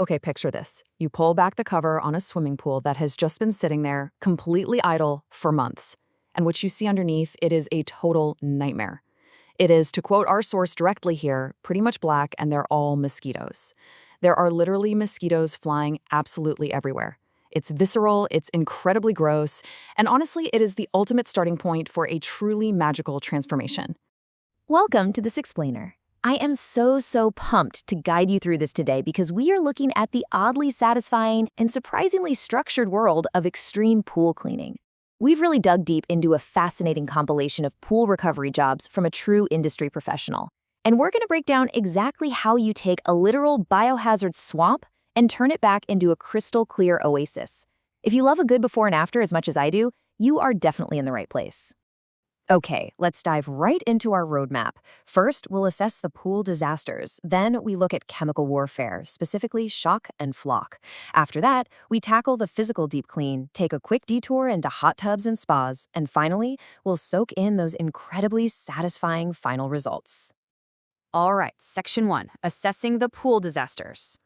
Okay, picture this. You pull back the cover on a swimming pool that has just been sitting there, completely idle, for months. And what you see underneath, it is a total nightmare. It is, to quote our source directly here, pretty much black, and they're all mosquitoes. There are literally mosquitoes flying absolutely everywhere. It's visceral, it's incredibly gross, and honestly, it is the ultimate starting point for a truly magical transformation. Welcome to this explainer. I am so pumped to guide you through this today because we are looking at the oddly satisfying and surprisingly structured world of extreme pool cleaning. We've really dug deep into a fascinating compilation of pool recovery jobs from a true industry professional. And we're going to break down exactly how you take a literal biohazard swamp and turn it back into a crystal clear oasis. If you love a good before and after as much as I do, you are definitely in the right place. Okay, let's dive right into our roadmap. First, we'll assess the pool disasters. Then we look at chemical warfare, specifically shock and flock. After that, we tackle the physical deep clean, take a quick detour into hot tubs and spas, and finally, we'll soak in those incredibly satisfying final results. All right, Section 1, Assessing the Pool Disasters.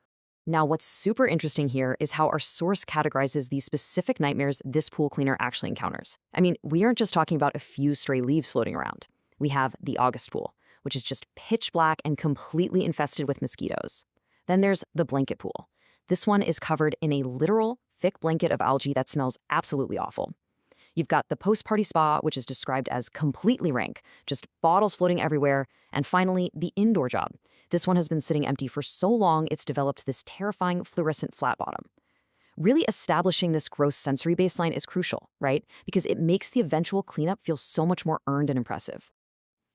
Now, what's super interesting here is how our source categorizes these specific nightmares this pool cleaner actually encounters. I mean, we aren't just talking about a few stray leaves floating around. We have the August pool, which is just pitch black and completely infested with mosquitoes. Then there's the blanket pool. This one is covered in a literal thick blanket of algae that smells absolutely awful. You've got the post-party spa, which is described as completely rank, just bottles floating everywhere. And finally, the indoor job. This one has been sitting empty for so long, it's developed this terrifying fluorescent flat bottom. Really establishing this gross sensory baseline is crucial, right? Because it makes the eventual cleanup feel so much more earned and impressive.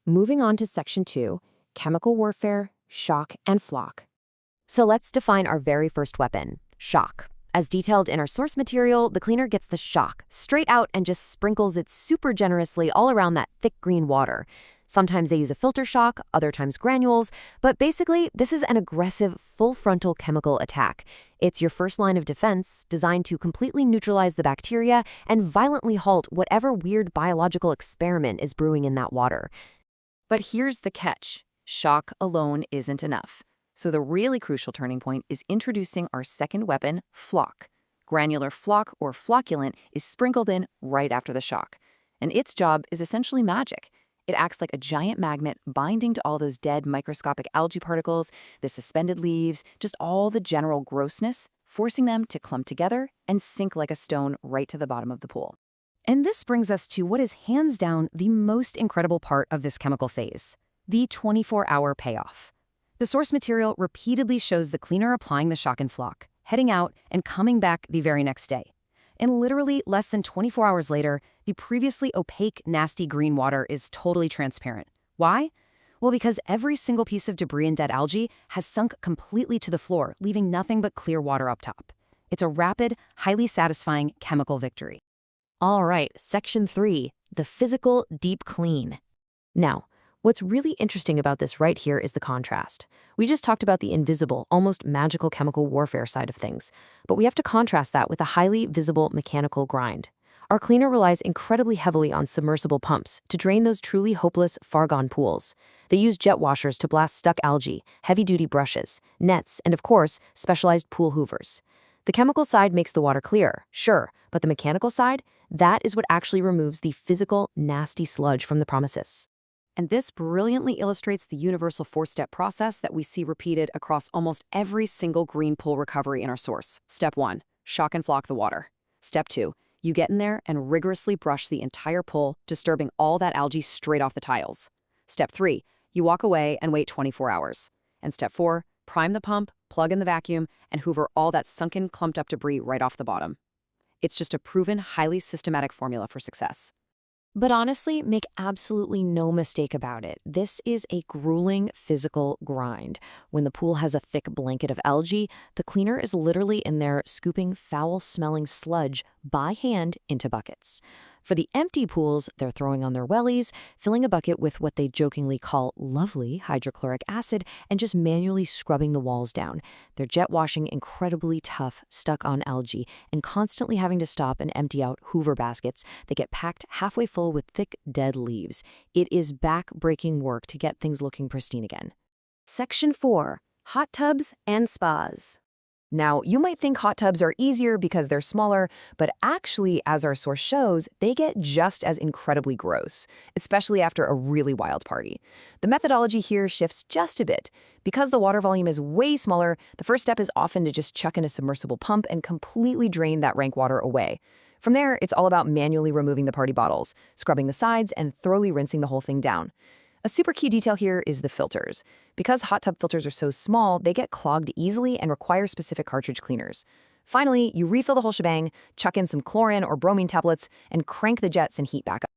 Moving on to Section 2, Chemical Warfare, Shock, and Flock. So let's define our very first weapon, shock. As detailed in our source material, the cleaner gets the shock straight out and just sprinkles it super generously all around that thick green water. Sometimes they use a filter shock, other times granules, but basically, this is an aggressive, full-frontal chemical attack. It's your first line of defense, designed to completely neutralize the bacteria and violently halt whatever weird biological experiment is brewing in that water. But here's the catch. Shock alone isn't enough. So the really crucial turning point is introducing our second weapon, flock. Granular flock or flocculant is sprinkled in right after the shock. And its job is essentially magic. It acts like a giant magnet binding to all those dead microscopic algae particles, the suspended leaves, just all the general grossness, forcing them to clump together and sink like a stone right to the bottom of the pool. And this brings us to what is hands down the most incredible part of this chemical phase, the 24-hour payoff. The source material repeatedly shows the cleaner applying the shock and flock, heading out and coming back the very next day. And literally less than 24 hours later, the previously opaque, nasty green water is totally transparent. Why? Well, because every single piece of debris and dead algae has sunk completely to the floor, leaving nothing but clear water up top. It's a rapid, highly satisfying chemical victory. All right, Section 3, the physical deep clean. Now, what's really interesting about this right here is the contrast. We just talked about the invisible, almost magical chemical warfare side of things, but we have to contrast that with a highly visible mechanical grind. Our cleaner relies incredibly heavily on submersible pumps to drain those truly hopeless, far-gone pools. They use jet washers to blast stuck algae, heavy-duty brushes, nets, and of course, specialized pool hoovers. The chemical side makes the water clear, sure, but the mechanical side, that is what actually removes the physical, nasty sludge from the premises. And this brilliantly illustrates the universal four-step process that we see repeated across almost every single green pool recovery in our source. Step 1, shock and flock the water. Step 2, you get in there and rigorously brush the entire pool, disturbing all that algae straight off the tiles. Step 3, you walk away and wait 24 hours. And Step 4, prime the pump, plug in the vacuum, and hoover all that sunken, clumped-up debris right off the bottom. It's just a proven, highly systematic formula for success. But honestly, make absolutely no mistake about it. This is a grueling physical grind. When the pool has a thick blanket of algae, the cleaner is literally in there scooping foul-smelling sludge by hand into buckets. For the empty pools, they're throwing on their wellies, filling a bucket with what they jokingly call lovely hydrochloric acid, and just manually scrubbing the walls down. They're jet washing incredibly tough, stuck-on algae, and constantly having to stop and empty out Hoover baskets that get packed halfway full with thick, dead leaves. It is back-breaking work to get things looking pristine again. Section 4. Hot tubs and spas. Now, you might think hot tubs are easier because they're smaller, but actually, as our source shows, they get just as incredibly gross, especially after a really wild party. The methodology here shifts just a bit. Because the water volume is way smaller, the first step is often to just chuck in a submersible pump and completely drain that rank water away. From there, it's all about manually removing the party bottles, scrubbing the sides, and thoroughly rinsing the whole thing down. A super key detail here is the filters. Because hot tub filters are so small, they get clogged easily and require specific cartridge cleaners. Finally, you refill the whole shebang, chuck in some chlorine or bromine tablets, and crank the jets and heat back up.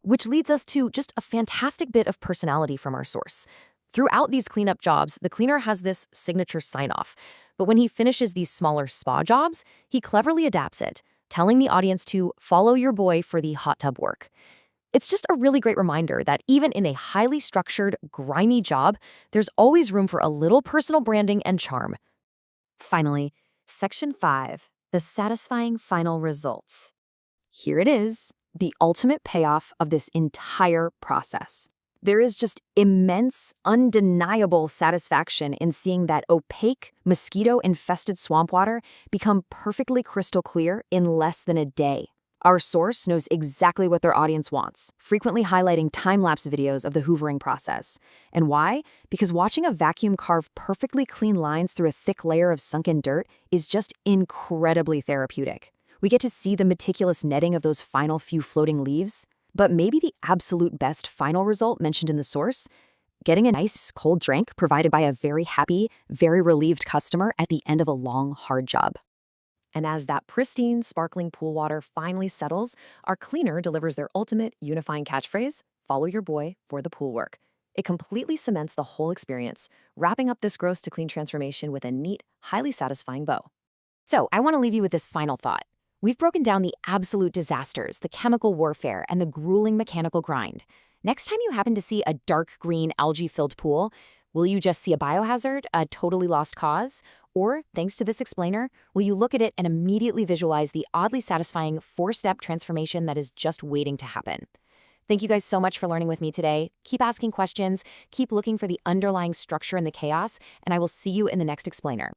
Which leads us to just a fantastic bit of personality from our source. Throughout these cleanup jobs, the cleaner has this signature sign-off. But when he finishes these smaller spa jobs, he cleverly adapts it, telling the audience to follow your boy for the hot tub work. It's just a really great reminder that even in a highly structured, grimy job, there's always room for a little personal branding and charm. Finally, Section 5, the satisfying final results. Here it is, the ultimate payoff of this entire process. There is just immense, undeniable satisfaction in seeing that opaque, mosquito-infested swamp water become perfectly crystal clear in less than a day. Our source knows exactly what their audience wants, frequently highlighting time-lapse videos of the hoovering process. And why? Because watching a vacuum carve perfectly clean lines through a thick layer of sunken dirt is just incredibly therapeutic. We get to see the meticulous netting of those final few floating leaves. But maybe the absolute best final result mentioned in the source? Getting a nice cold drink provided by a very happy, very relieved customer at the end of a long, hard job. And as that pristine, sparkling pool water finally settles, our cleaner delivers their ultimate unifying catchphrase, follow your boy for the pool work. It completely cements the whole experience, wrapping up this gross to clean transformation with a neat, highly satisfying bow. So I want to leave you with this final thought. We've broken down the absolute disasters, the chemical warfare, and the grueling mechanical grind. Next time you happen to see a dark green algae-filled pool, will you just see a biohazard, a totally lost cause? Or, thanks to this explainer, will you look at it and immediately visualize the oddly satisfying 4-step transformation that is just waiting to happen? Thank you guys so much for learning with me today. Keep asking questions, keep looking for the underlying structure in the chaos, and I will see you in the next explainer.